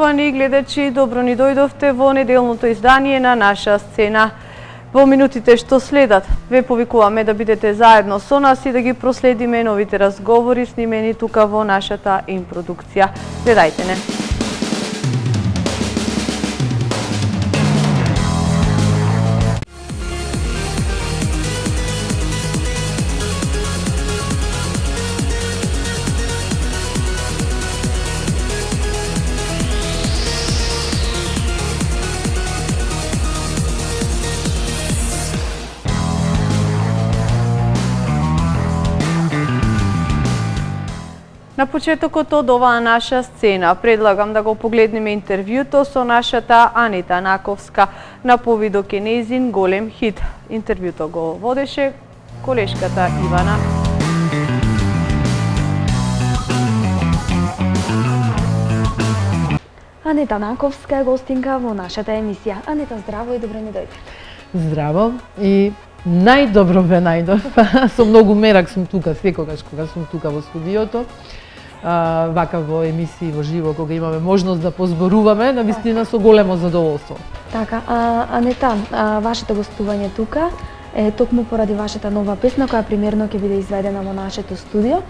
Почитувани гледачи, добро ни дојдовте во неделното издание на наша сцена. Во минутите што следат, ве повикуваме да бидете заедно со нас и да ги проследиме новите разговори снимени тука во нашата импродукција. Гледајте не! На почетокот од оваа наша сцена предлагам да го погледнеме интервјуто со нашата Анита Наковска на повидок е нејзин голем хит. Интервјуто го водеше колешката Ивана. Анита Наковска е гостинка во нашата емисија. Анита, здраво и добро ни дојде. Здраво и најдобро ве најдов. Со многу мерак сум тука секогаш кога сум тука во студиото. Вака во емисии во живо кога имаме можност да позборуваме, навистина со големо задоволство. Така, Анита, вашето гостување тука е токму поради вашата нова песна која премиерно ќе биде изведена во нашето студио,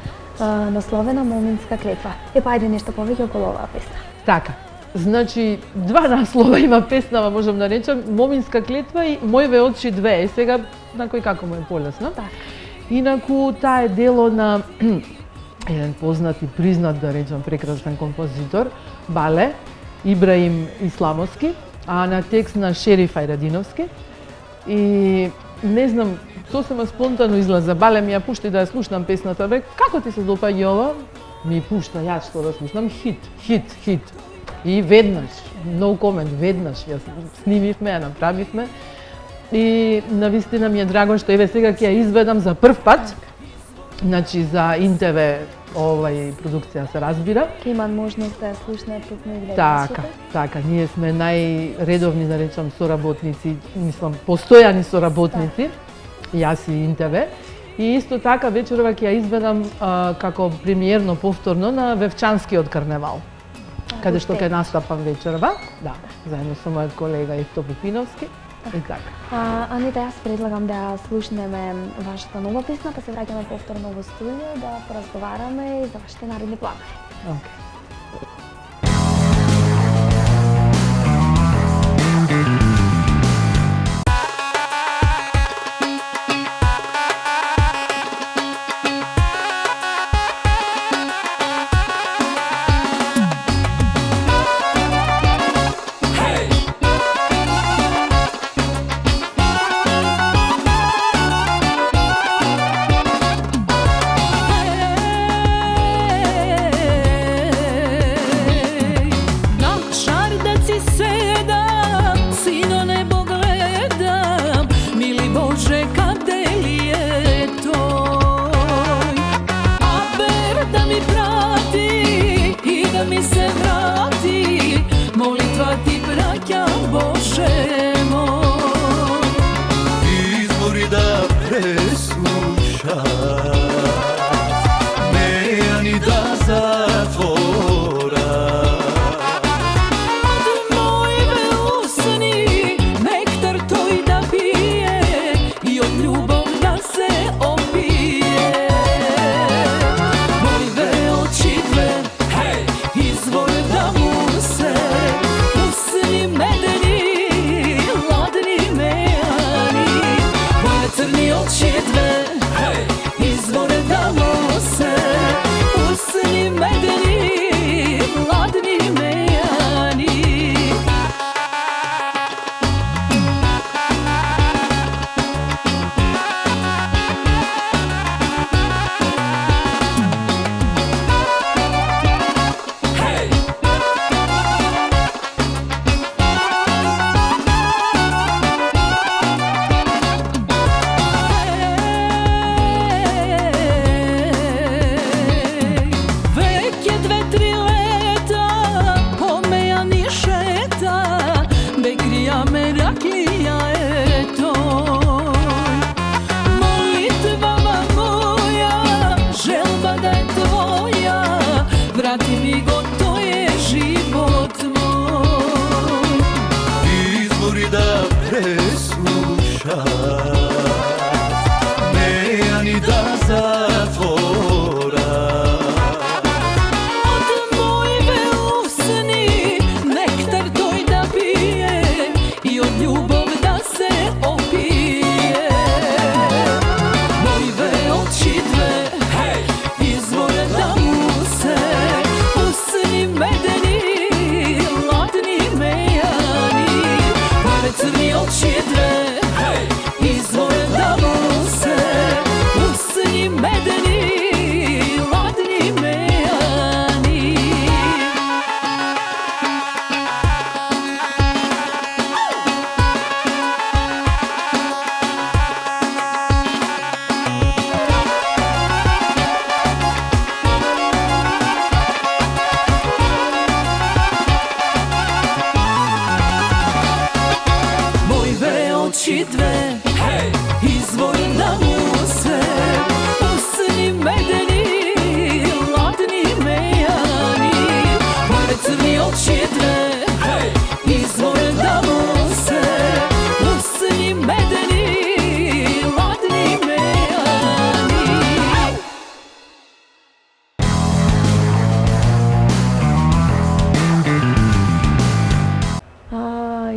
насловена Моминска клетва. Па ајде нешто повеќе околу оваа песна. Така. Значи, два наслова има песнава, можам да речем, Моминска клетва и Мојве очи две. Сега, на кој како му е полесно. Така. Инаку, таа е дело на еден познат и признат, да речем, прекрасен композитор, Бале, Ибраим Исламовски, а на текст на Шериф Ајрадиновски. И не знам, сосема спонтано излаза, Бале ми ја пушти да ја слушнам песната, бе, како ти се допаѓа ова? Ми пушта, јас што да слушнам, хит. И веднаш, no comment, веднаш ја снимивме, ја направивме. И навистина ми е драго што еве сега ќе ја изведам за прв пат. Значи за ИНТВ овај продукција се разбира. Ке имам можност да ја слушнат токму и гледачите. Така, ние сме најредовни, да речам, соработници, мислам, постојани соработници, јас и ИНТВ. И исто така вечерова ќе ја изведам како премиерно повторно на Вевчанскиот карневал, каде што ќе настапам вечерва, да, заедно со мојот колега Евто Пупиновски. И така. Анита, јас предлагам да ја слушнеме вашата нова песна, па се враќаме повторно во студио да поразговараме и за вашите наредни планови. Okay.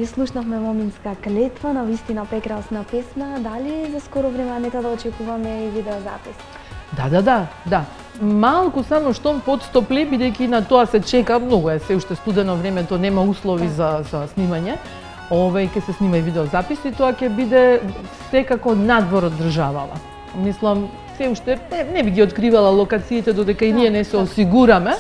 Ја слушнавме Моминска клетва, навистина прекрасна песна. Дали за скоро време Анета да очекуваме и видеозапис? Да. Малку само штом подстопли, бидејќи на тоа се чека, многу е се уште студено времето, нема услови за снимање. Ќе се снима и видеозапис и тоа ќе биде секако надвор од државава. Мислам, се уште не би ги откривала локациите додека и ние не се осигураме,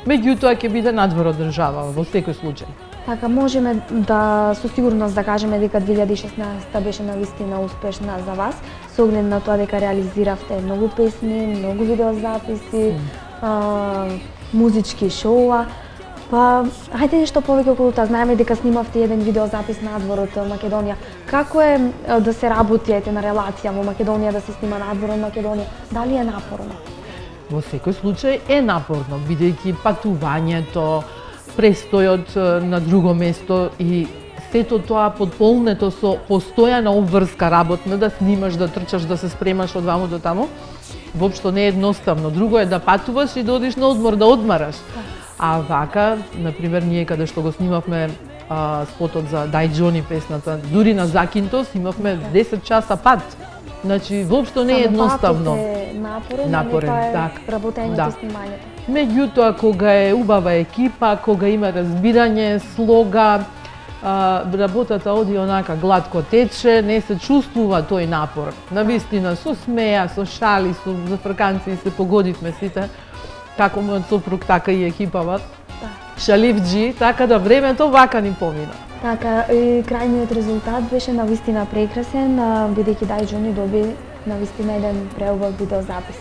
меѓутоа ќе биде надвор од државава во секој случај. Така, можеме да со сигурност да кажеме дека 2016 беше навистина успешна за вас, со оглед на тоа дека реализиравте многу песни, многу видеозаписи, музички шоуа. Па, хајде нешто повеќе околу тоа. Знаеме дека снимавте еден видеозапис надвор од Македонија. Како е да се работи на релација во Македонија, да се снима надвор од Македонија? Дали е напорно? Во секој случај е напорно, бидејќи патувањето, престојот на друго место и сето тоа подполнето со постојана обврска работна, да снимаш, да трчаш, да се спремаш од ваму до таму, воопшто не е едноставно. Друго е да патуваш и да одиш на одмор, да одмараш. А вака, например, ние каде што го снимавме спотот за Дај Џони песната, дури на Закинтос имавме 10 часа пат. Значи, воопшто не е едноставно. Напорен, така. Работењето, снимањето. Меѓутоа, кога е убава екипа, кога има разбирање, слога, работата оди онака гладко тече, не се чувствува тој напор. Навистина, со смеа, со шали, со зафрканци се погодивме сите, како мојот сопруг, така и екипава. Шаливџи, така да времето вака ни помина. Така, и крајниот резултат беше навистина прекрасен, бидејќи Дај Џони доби навистина еден преубав видеозапис.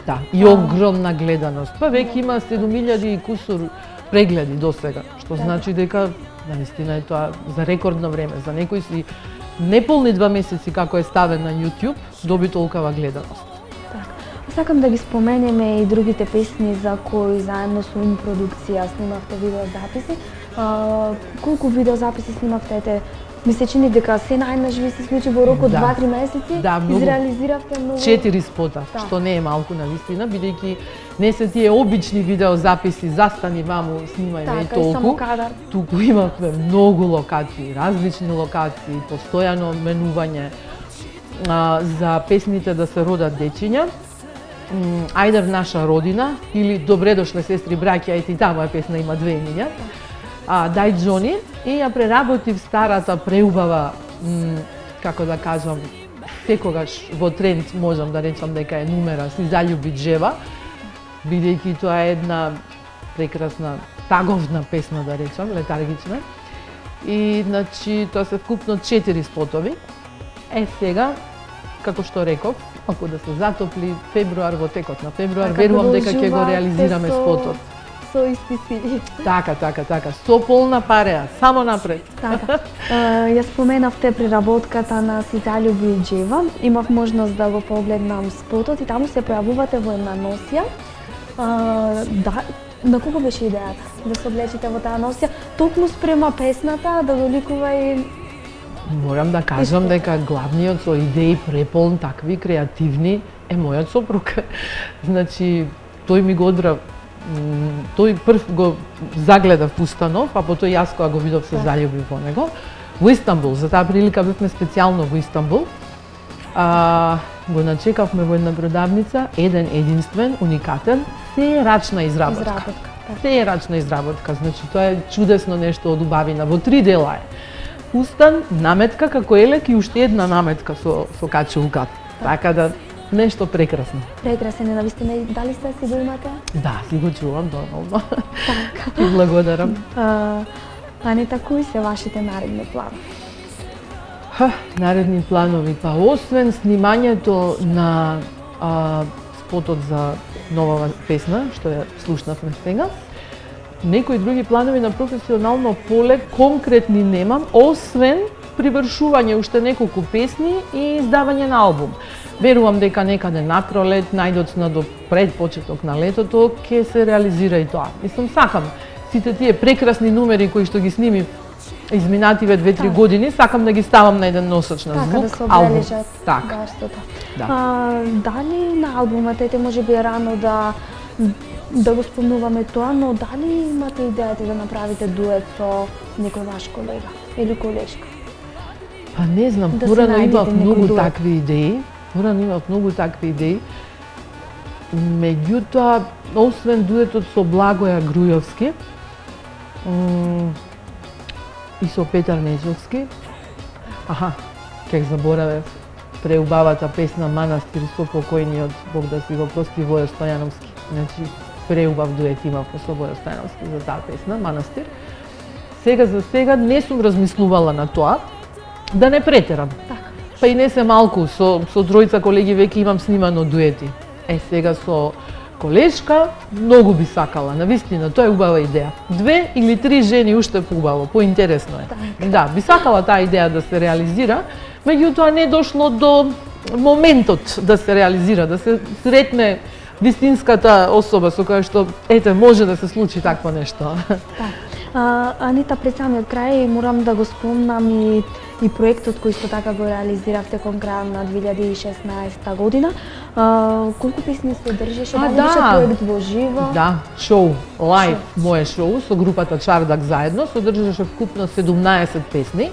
Да, и огромна гледаност. Па веќе има 7000 и кусур прегледи до сега, што значи дека навистина е тоа за рекордно време, за некој си неполни 2 месеци како е ставен на YouTube, доби толкова гледаност. Сакам да ги споменеме и другите песни за кои заедно со Ум продукција снимавте видеозаписи. Колку видеозаписи снимавте? Ми се чини дека се најнаш ви се случи во рок од 2-3 месеци, изреализиравте многу. 4 спота, што не е малку навистина, бидејќи не се тие обични видеозаписи, застани ваму, снимајме и толку. Туку имавме многу локации, различни локации, постојано менување за песните да се родат дечиња. Ајде в наша родина или Добре дошле сестри браќа, и таа песна има 2 имиња. Дај Џони и ја преработив старата преубава, како да кажам, секогаш во тренд можам да речам дека е Нумера Си заљуби джева, бидејќи тоа е една прекрасна таговна песна, да речам, летаргична. И значи тоа се вкупно 4 спотови. Сега, како што реков, ако да се затопли февруар, во текот на февруар, верувам дека ќе го реализираме спотот. Со исти сили. Така, со полна пареа, само напред. Така. Ја споменавте преработката на Си заљуби джева. Имав можност да го погледнам спотот и таму се појавувате во една носија. На кого беше идејата да се облечите во таа носија? Токму спрема песната да доликува и... Морам да кажам дека главниот со идеи преполн, такви креативни е мојот сопруг. Значи, тој ми го одра, тој прв го загледа Пустанов, а потоа јас кога го видов се заљубив во него. Во Истанбул, за таа прилика бевме специјално во Истанбул. Го начекавме во една продавница, еден единствен, уникатен, се е рачна изработка. Се е рачна изработка, значи тоа е чудесно нешто од убавина, во 3 дела е. Устан, наметка како елек и уште една наметка со качулка. Така да, нешто прекрасно. Прекрасен е, навистина. Дали сте си го имате? Да, си го чувам нормално. Така. И благодарам. Анета, кои се вашите наредни планови? Наредни планови, па освен снимањето на спотот за новава песна, што ја слушнавме сега, некои други планови на професионално поле конкретни немам, освен привршување уште неколку песни и издавање на албум. Верувам дека некаде на пролет, најдоцна до пред почеток на летото, ќе се реализира и тоа. Мислам, сакам сите тие прекрасни numeri кои што ги снимив изминативе 2-3 години, сакам да ги ставам на еден носач на звук, да се обележат. Така. Дали на албумот, може би е рано да да го спомнуваме тоа, но дали имате идејата да направите дует со некој ваш колега или колешка? Па не знам, Да порано се имав најдете некој многу дует. такви идеи. Порано имав многу такви идеи. Меѓутоа, освен дуетот со Благоја Грујовски и со Петар Нечовски, кек заборавев, преубавата песна Манастир со покојниот, Бог да си го прости, Војо Стојановски. Значи, преубав дует имавме со Војо Стојановски за таа песна, Манастир. Сега за сега не сум размислувала на тоа, да не претерам. Па и не се малку, со тројца колеги веќе имам снимано дуети. Сега со колешка многу би сакала, навистина, тоа е убава идеја. 2 или 3 жени уште поубаво, поинтересно е. Да, би сакала таа идеја да се реализира, меѓутоа не дошло до моментот да се реализира, да се сретне вистинската особа со која што, може да се случи такво нешто. Анита, пред самиот крај морам да го спомнам и проектот кој исто така го реализиравте кон крајот на 2016 година. Колку песни се одржаше? Дали беше проект во живо? Да, шоу, лайв, моје шоу со групата Чардак заедно, се одржаше вкупно 17 песни.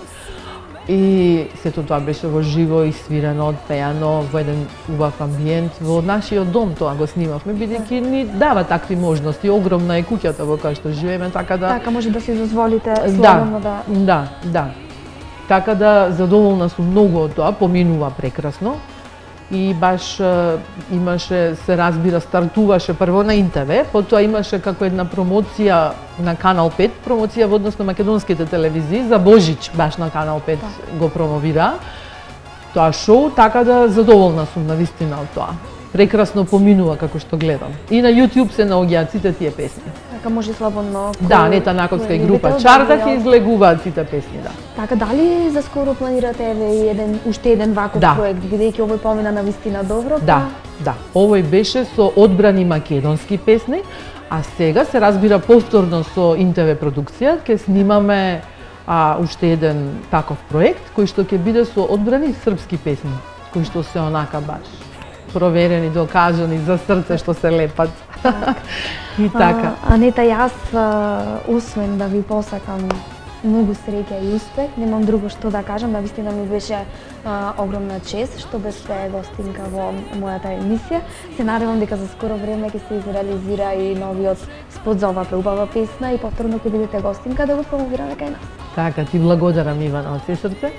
И сето тоа беше во живо и свирено, пеано, во еден убав амбиент, во нашиот дом тоа го снимавме, бидејќи ни дава такви можности, огромна е куќата во која што живееме, така да... Така може да си дозволите слободно да... Да. Така да задоволна сум многу од тоа, поминува прекрасно. И баш имаше, се разбира, стартуваше прво на НТВ, потоа имаше како една промоција на Канал 5, промоција во однос на македонските телевизии, за Божич баш на Канал 5 го промовира тоа шоу, така да задоволна сум навистина од тоа. Прекрасно поминува како што гледам. И на YouTube се наоѓаат сите тие песни. Така може слободно... Да, Нета Наковска и група Чардак излегуваат сите песни, да. Така, дали за скоро планирате уште еден ваков проект, бидејќи овој помина на вистина добро? Да. Овој беше со одбрани македонски песни, а сега се разбира повторно со НТВ продукција, ќе снимаме уште еден таков проект, кој што ќе биде со одбрани српски песни, кои што се онака баш проверени, докажани за срце што се лепат. И така. Анета, јас освен да ви посакам многу среќа и успех, немам друго што да кажам, навистина ми беше огромна чест што беше гостинка во мојата емисија. Се надевам дека за скоро време ќе се изреализира и новиот спот за оваа преубава песна и повторно ќе бидете гостинка да го промовираме кај нас. Така, ти благодарам, Ивана, од се срце.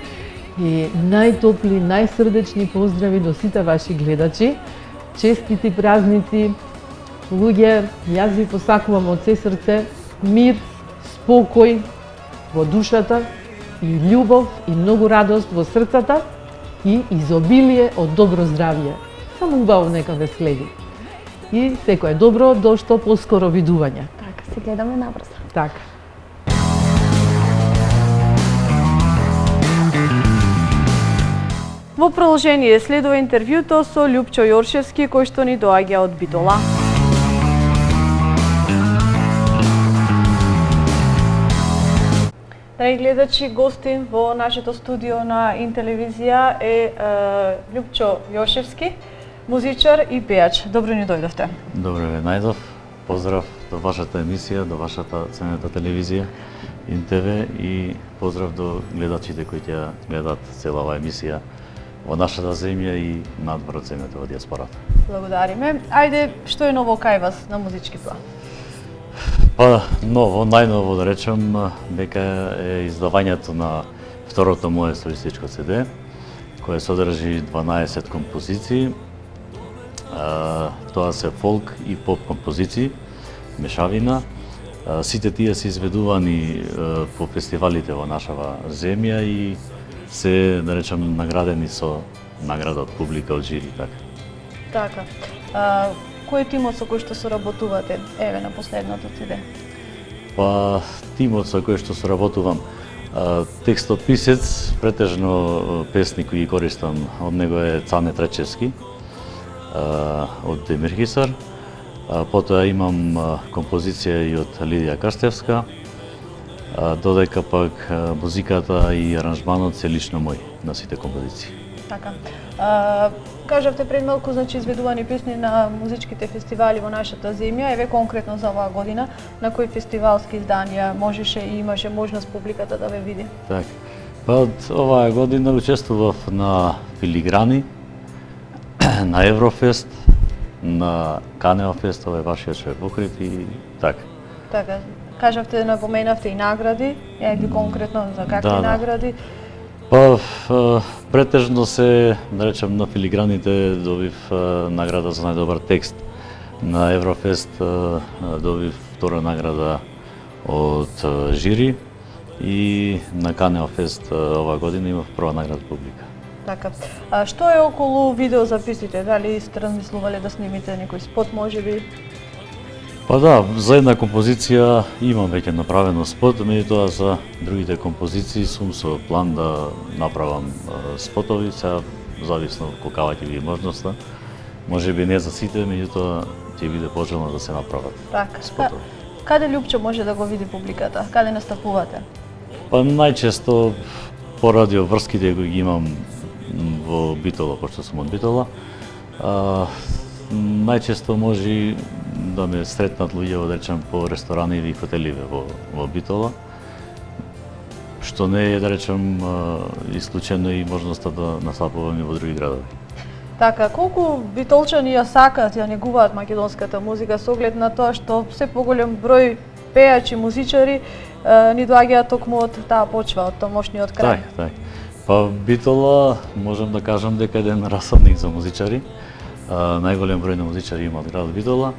И најтопли, најсрдечни поздрави до сите ваши гледачи. Честити празници, луѓе, јас ви посакувам од се срце мир, спокој во душата и љубов и многу радост во срцата и изобилие од добро здравје. Само убаво нека ве следи. И секое добро до што поскоро видување. Така, се гледаме набрзо. Така. Во продолжение следува интервјуто со Љупчо Јоршевски, кој што ни доаѓа од Битола. Драги гледачи, гостин во нашето студио на Интелевизија е Љупчо Јоршевски, музичар и пејач. Добро ни дојдовте. Добро ве најдов. Поздрав до вашата емисија, до вашата ценета телевизија НТВ и поздрав до гледачите кои ќе гледат цела оваа емисија во нашата земја и надвор од земјата во диаспората. Благодариме. Ајде, што е ново кај вас на музички план? Па, ново, најново да речем, дека е издавањето на второто мое солистичко CD, кое содржи 12 композиции. Тоа се фолк и поп композиции, мешавина. Сите тие се изведувани по фестивалите во нашава земја и се, да речем, наградени со награда од публика, од жири, така. Така. Кој е тимот со кој што соработувате, на последното CD? Па, тимот со кој што соработувам, текстописец, претежно песни кои користам од него е Цане Тречевски, од Демирхисар. Потоа имам композиција и од Лидија Карстевска, додека пак музиката и аранжманот се лично мој на сите композиции. Така. Кажавте пред малку, значи, изведувани песни на музичките фестивали во нашата земја, еве конкретно за оваа година, на кои фестивалски изданија можеше и имаше можност публиката да ве види? Так. Па оваа година учествував на Филиграни, на Еврофест, на Канео фест, ова е вашиот што е покрит и така. Така, кажавте, напоменавте и награди, еки конкретно за какви награди? Па, претежно се, да речем, на Филиграните добив награда за најдобар текст. На Еврофест добив втора награда од жири и на Канео фест оваа година имав прва награда од публика. Така. Што е околу видеозаписите? Дали сте размислувале да снимите некој спот, можеби? Па да, за една композиција имам веќе направено спот, меѓутоа за другите композиции сум со план да направам спотови, сега зависно колкава ќе биде можноста. Можеби не за сите, меѓутоа ќе биде пожелно да се направат спотови. Каде Лјупчо може да го види публиката? Каде настапувате? Па најчесто по радиоврските кои ги имам во Битола, пошто сум од Битола, најчесто може да ме сретнат луѓе, да речем, по ресторани или хотеливе во Битола, што не е, да речем, исклучено и можноста да настапуваме во други градови. Така, колку битолчани ја сакаат, ја негуваат македонската музика со оглед на тоа што се поголем број пејачи, музичари ни доаѓаат токму од таа почва, од тамошниот крај. Так. Па Битола можам да кажам дека е еден расадник за музичари. Најголем број на музичари има од градот Битола.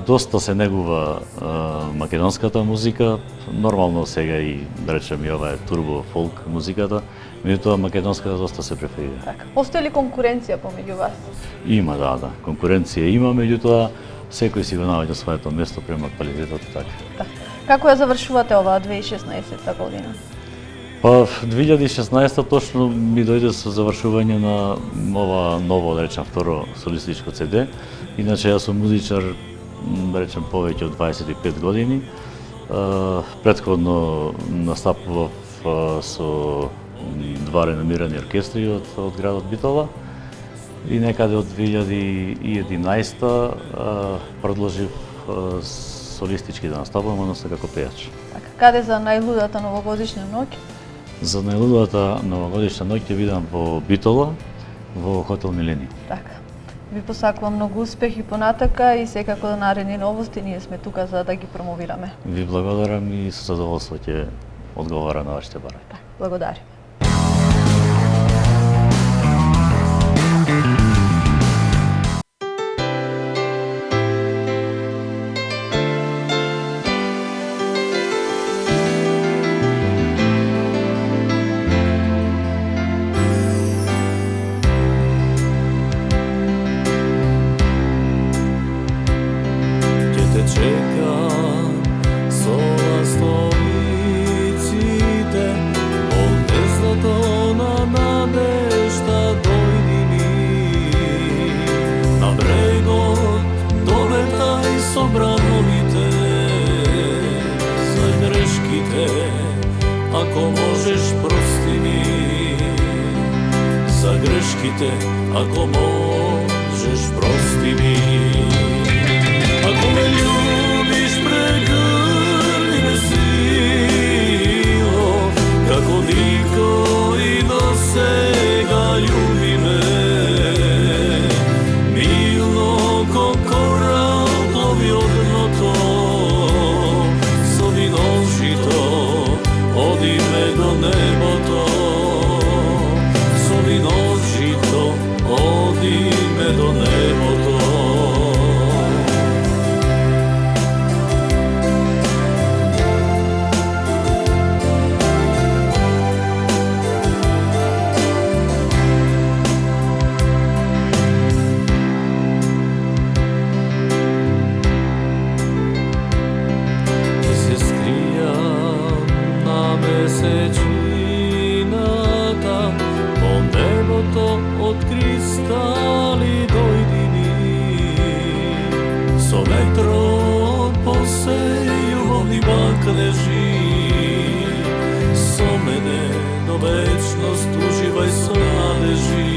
Доста се негува македонската музика, нормално сега и, да речем, и ова е турбо фолк музиката, меѓутоа македонската доста се преферира. Така, постои ли конкуренција помеѓу вас? Има, да. Конкуренција има, меѓутоа секој си го наоѓа своето место према квалитетот и така. Да. Како ја завршувате оваа 2016 година? Па 2016 точно ми дојде со завршување на ова ново, да речем, второ солистичко CD. Иначе јас сум музичар, да речем, повеќе од 25 години. Претходно настапував со два реномирани оркестри од градот Битола и некаде од 2011 продолжив солистички да настапувам, односно како пејач. Така, каде за најлудата новогодишна ноќ? За најлудата новогодишна ноќ ќе бидам во Битола, во хотел Милениум. Така. Ви посакувам многу успех и понатака и секако да наредни новости, ние сме тука за да ги промовираме. Ви благодарам и со задоволство ќе одговарам на вашите барања. Так, благодарим. Ако можеш, прости ми за грешките, ако можеш, прости ми. Ако ме љубиш, прегрли ме сило, како никој до сега љуби ме. Милно ко корал плови од дното, со виножито оди ме до небото, со виножито оди ме до небото. Месечината по небото од кристали дојди ми, со ветрот посеј љубовни бакнежи, со мене до вечност уживај со надежи.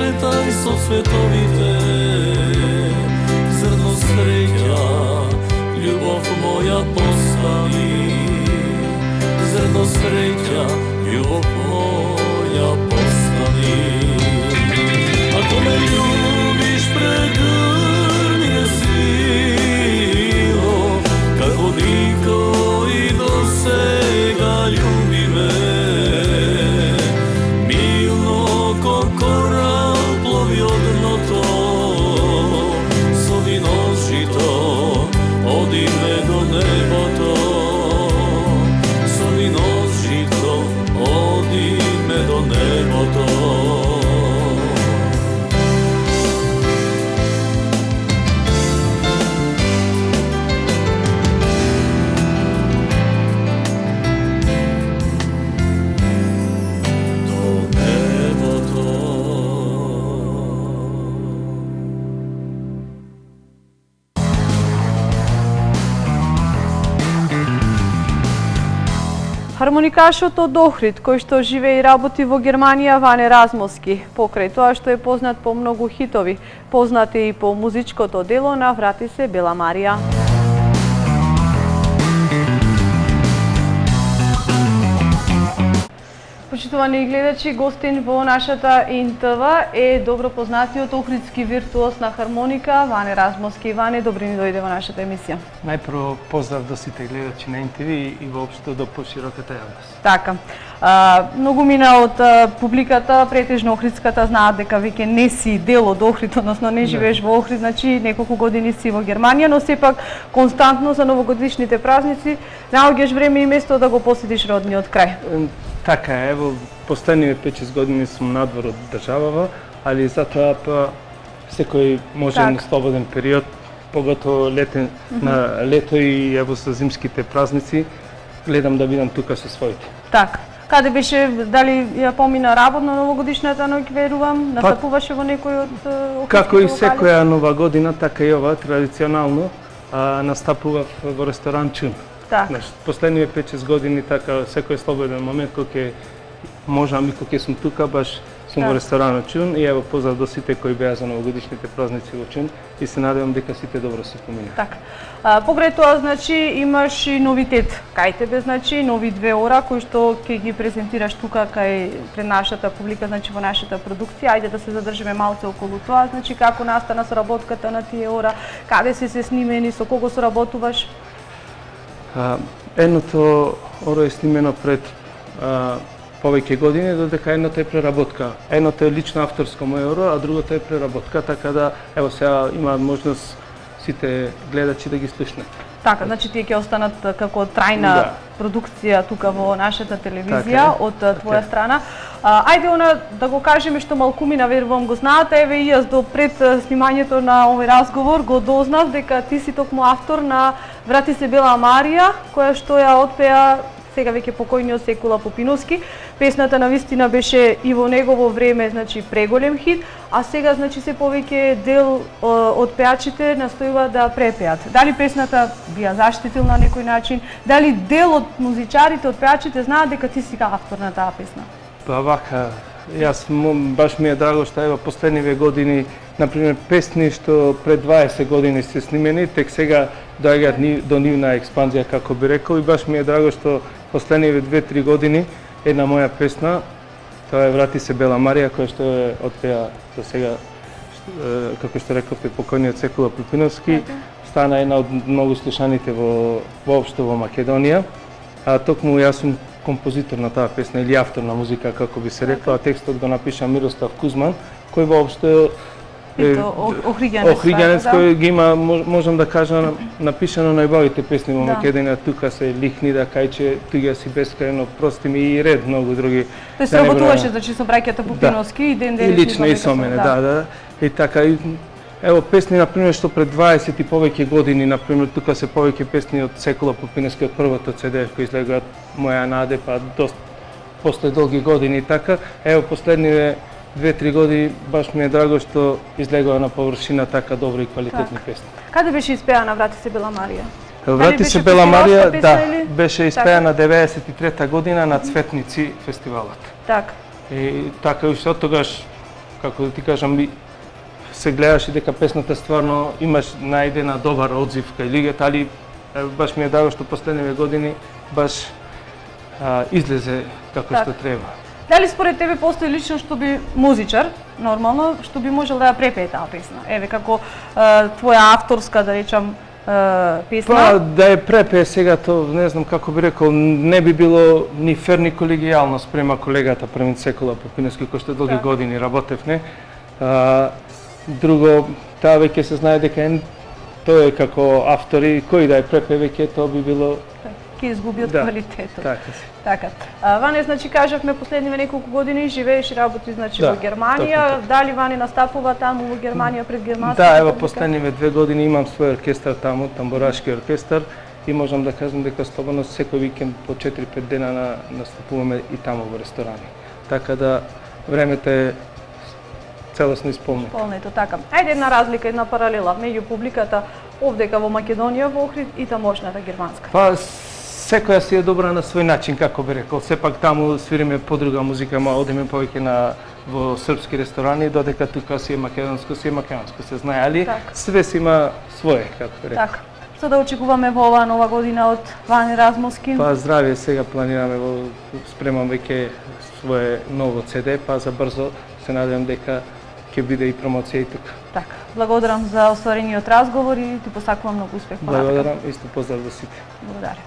сретай со световите, зрно среќа, љубов моја постани, зрно среќа, љубов моја постани. Ако ме љубиш, прегрни ме сило, како никој до сега љуби ме. Милно ко корал плови од дното, со виножито оди ме до небото, со виножито оди ме до небото. Хармоникашот од Охрид, кој што живее и работи во Германија, Ване Размовски, покрај тоа што е познат по многу хитови, познат е и по музичкото дело на Врати се Бела Марија. Почитувани гледачи, гостин во нашата НТВ е добро познатиот охридски виртуоз на хармоника Ване Размовски. Ване, добри ни дојде во нашата емисија. Најпрво поздрав до сите гледачи на НТВ и воопшто до пошироката јавност. Така. Многу мина од публиката, претежно охридската, знаат дека веќе не си дел од Охрид, односно не живееш во Охрид, значи неколку години си во Германија, но сепак константно за новогодишните празници наоѓаш време и место да го посетиш родниот крај. Така е, во последниве 5-6 години сум надвор од државава, али затоа па секој можен слободен период, поготово на лето и ево со зимските празници, гледам да бидам тука со своите. Така. Каде беше, дали ја помина работно новогодишната ноќ, верувам, настапуваше во некој од охридските Како и локали? секоја нова година, така и ова традиционално настапував во ресторан Чун. Така. Последниве 5-6 години така секој слободен момент кога можам и кога сум тука, баш сум во ресторанот Чун и ево поздрав до сите кои беа за новогодишните празници во Чун и се надевам дека сите добро се поминаа. Така. Покрај тоа, значи, имаш и новитет кај тебе, значи, нови 2 ора кои што ќе ги презентираш тука кај пред нашата публика, значи во нашата продукција. Ајде да се задржиме малце околу тоа, значи како настана соработката на тие ора, каде се снимени, со кого соработуваш? Едното оро е снимено пред повеќе години, додека едното е преработка. Едното е лично авторско моје оро, а другото е преработка, така да ево сега имаат можност сите гледачи да ги слушнат. Така, значи тие ќе останат како трајна продукција тука во нашата телевизија од твоја страна. Ајде да го кажеме што малкумина, верувам го знаате, еве и јас до пред снимањето на овој разговор го дознав дека ти си токму автор на Врати се Бела Марија, која што ја отпеа сега веќе покојниот Секула Попиновски. Песната навистина беше и во негово време, значи, преголем хит, а сега, значи, се повеќе дел од пеачите настојува да препеат. Дали песната би ја заштитил на некој начин? Дали дел од музичарите, од пеачите знаат дека ти си автор на таа песна? Па вака, јас баш ми е драго што ева последниве години, например, песни што пред 20 години се снимени, тек сега доаѓаат до нивна експанзија, како би рекол, и баш ми е драго што последниве 2-3 години една моја песна, тоа е Врати се Бела Марија, која што е отпеа до сега, како што рековте, покојниот Секула Попиновски, стана една од многу слушаните воопшто во Македонија, а токму јас сум композитор на таа песна или автор на музика, како би се рекло, а текстот го напиша Мирослав Кузман, кој воопшто Охриѓанец кој ги има, можам да кажам, напишано најбавите песни во Македонија, тука се Лихнида, Кајче, туѓа си бескрајно, прости ми и ред многу други. Тој се работуваше, значи, со браќата Попиновски и ден денес. И лично и со мене, да. И така, ево песни, например, што пред 20 и повеќе години, например, тука се повеќе песни од Секула Попиновски, од првото CD кој излегува Моја наде, па после долги години и така. Ево последниве 2-3 години баш ми е драго што излегува на површина така добри и квалитетни песни. Каде беше испеана Врати се Бела Марија? Врати се Бела Марија, да, беше испеана 93-та година на Цветници фестивалот. Така. И така уште од тогаш како да ти кажам, се гледаше дека песната стварно имаш најдена добар одзив кај луѓето, али баш ми е драго што последниве години баш излезе како што треба. Дали според тебе постои лично што би музичар, нормално, што би можел да ја препее таа песна? Еве како твоја авторска, да речам, песна? Па да ја препее сега, то не знам како би рекол, не би било ни фер ни колегијално спрема колегата Премин Секола Попиновски, кој што долги години работевне. Друго, таа веќе се знае дека тој е како автор и кој да ја препее веќе тоа би било ќе изгуби од квалитетот. Така си. Така. Ване, значи кажавме последниве неколку години живееш и работи значи во Германија. Дали Ване настапува таму во Германија пред германската? Да, ево последниве 2 години имам свој оркестар таму, тамбурашки оркестар, и можам да кажам дека слободно секој викенд по 4-5 дена настапуваме и таму во ресторани. Така да времето е целосно исполнето. Исполнето, така. Ајде една разлика, една паралела меѓу публиката овдека во Македонија во Охрид и тамошната германска. Па секоја си е добра на свој начин, како би рекол. Сепак таму свириме подруга музика, одиме повеќе во српски ресторани, додека тука си е македонско, се знае, али све си има свое, како би рекол. Така. Што да очекуваме во оваа нова година од Ване Размовски? Па здравје, сега планираме спремам веќе свое ново CD, па за брзо се надевам дека ќе биде и промоција и тука. Така. Благодарам за остварениот разговор и ти посакувам многу успех понатака. Благодарам, исто поздрав до сите. Благодарам.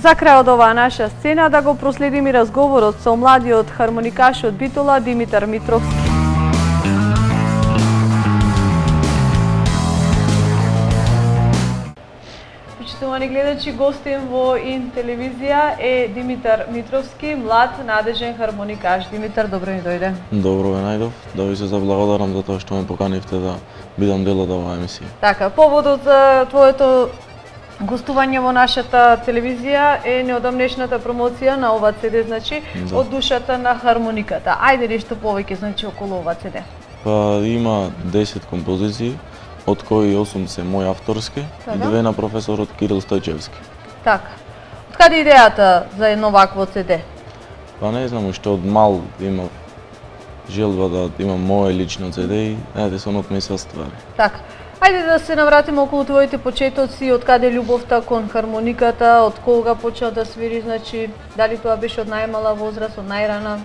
За крај од оваа наша сцена да го проследиме разговорот со младиот хармоникаш од Битола Димитар Митровски. Почитувани гледачи, гостин во ИН телевизија е Димитар Митровски, млад надежен хармоникаш. Димитар, добро ни дојде. Добро ве најдов, да ви се заблагодарам за тоа што ме поканивте да бидам дел од оваа емисија. Така, поводот за твоето Гостување во нашата телевизија е неодамнешната промоција на ова CD, значи, Да. од душата на хармониката. Ајде нешто повеќе, значи, околу ова CD. Па има 10 композиции, од кои 8 се мои авторски и Така. 2 на професорот Кирил Стојчевски. Така. Откаде идејата за едно вакво CD? Па не знам, уште од мал имав желба да имам моје лично CD и ајде со ми се оствари. Така. Ајде да се навратиме околу твоите почетоци, од каде љубовта кон хармониката, од кога почна да свири, значи, дали тоа беше од најмала возраст, од најрана?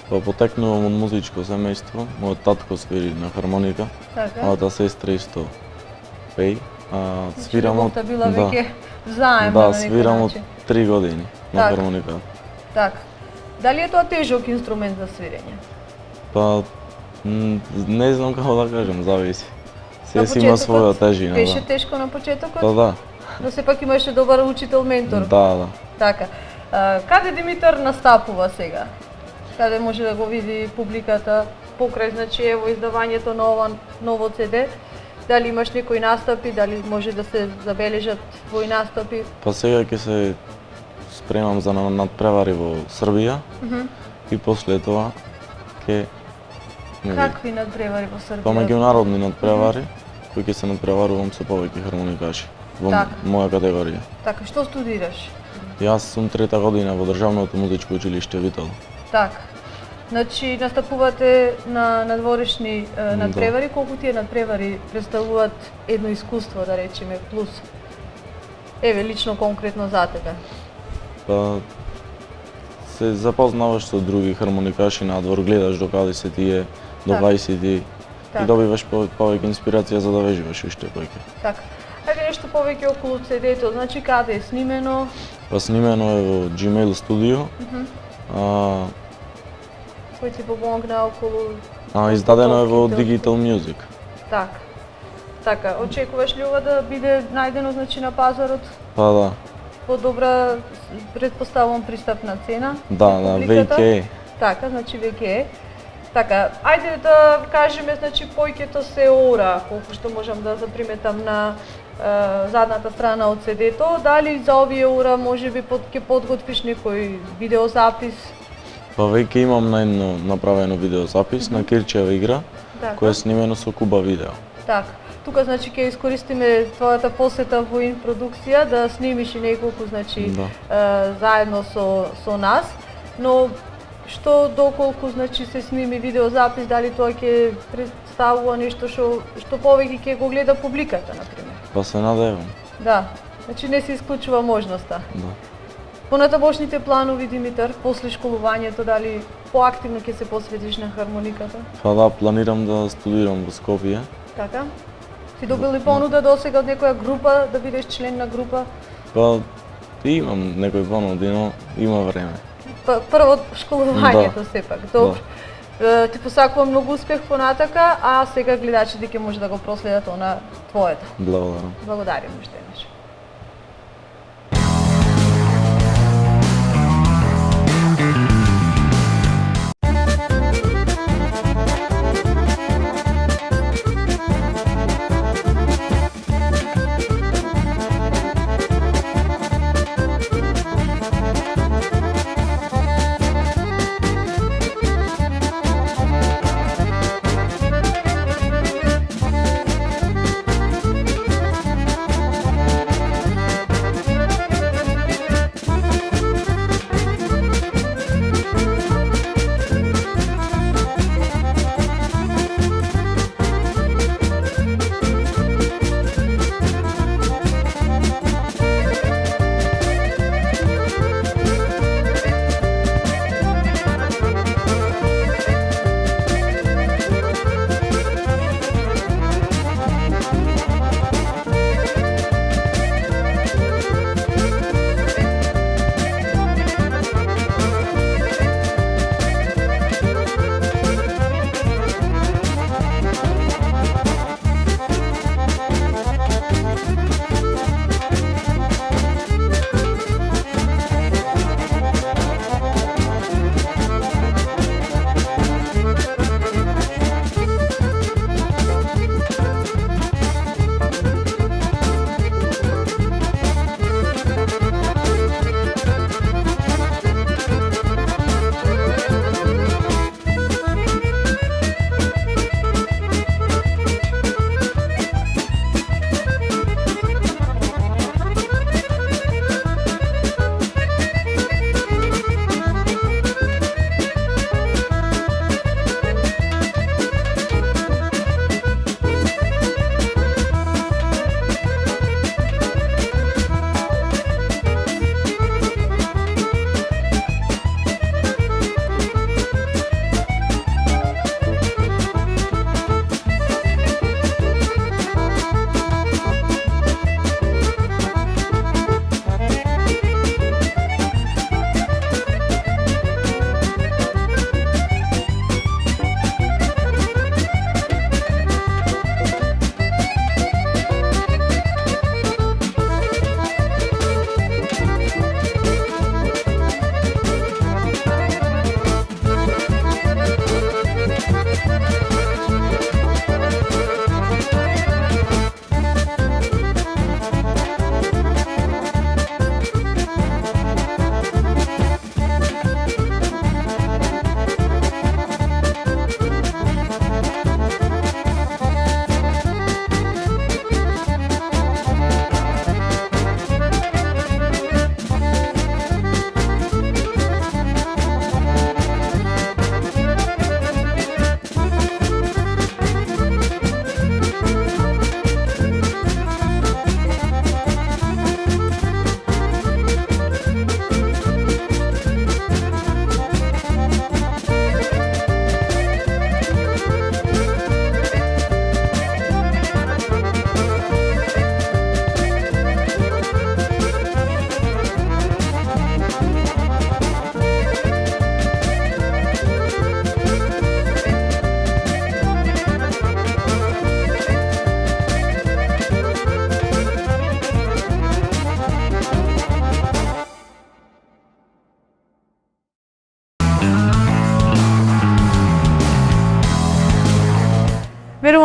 Па потекнувам од музичко семејство, мојот татко свири на хармоника, Така. мојата сестра исто пеј, а Значи, свирам од љубовта била веќе заемна да, на некој свирам од начин. 3 години на Така. хармоника. Така. Дали е тоа тежок инструмент за свирење? Па не знам како да кажам, зависи. На Се си има почетокот своја тежина, Беше да. тешко на почетокот? Па да, Но сепак имаше добар учител, ментор. да. Така. Каде Димитар настапува сега? Каде може да го види публиката покрај, значи, ево издавањето на ова ново CD? Дали имаш некои настапи, дали може да се забележат твои настапи? Па сега ќе се спремам за надпревари во Србија и после тоа ќе Какви надпревари во Србија? па меѓународни надпревари кои ќе се надпреварувам со повеќе хармоникаши во Така. моја категорија. Така, што студираш? Јас сум 3-та година во Државното музичко училиште Вител. Така. Значи, настапувате на надворешни надпревари. Колку тие надпревари представуваат едно искуство, да речеме, плюс? Еве, лично конкретно за тебе. Па се запознаваш со други хармоникаши надвор, гледаш докаде се тие девајсите и Така. добиваш повеќе инспирација за да вежбаш уште повеќе. Така. Ајде нешто повеќе околу CD-то, значи каде е снимено? Па снимено е во Gmail студио. Кој ти помогна околу... Издадено е во подготовките? Digital Music. Така. Така, очекуваш ли ова да биде најдено, значи, на пазарот Па да, по добра, предпоставувам, пристапна цена? да, за да, публиката? веќе е. Така, значи веќе е. Така, ајде да кажеме, значи, појќето се ора, колку што можам да заприметам на задната страна од CD-то, дали за овие ора можеби ќе подготвиш некој видеозапис? Па веќе имам на едно направено видеозапис на Кирчева игра, Така. која е снимено со Куба видео. Така. Тука, значи, ќе искористиме твојата посета во продукција да снимиш и неколку, значи, заедно со нас, но што доколку, значи, се сними видеозапис, дали тоа ќе представува нешто што повеќе ќе го гледа публиката, например? Па се надевам. Да, значи не се исклучува можноста. Да. Понатамошните планови, Димитар, после школувањето, дали поактивно ќе се посветиш на хармониката? Па да, планирам да студирам во Скопје. Така? Си добил ли понуда досега од некоја група, да бидеш член на група? Па имам некој понуди, но има време. Прво школувањето сепак. Добро. Ти посакувам многу успех понатака, а сега гледачите ќе може да го проследат она твоето. Благодарам. Благодарам уште еднаш.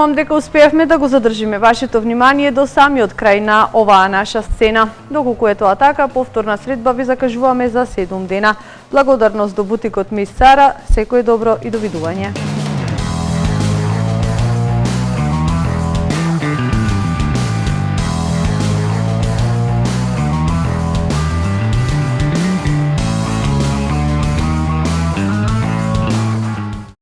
верувам дека успеевме да го задржиме вашето внимание до самиот крај на оваа наша сцена. Доколку е тоа така, повторна средба ви закажуваме за 7 дена. Благодарност до бутикот Мис Сара, секое добро и довидување.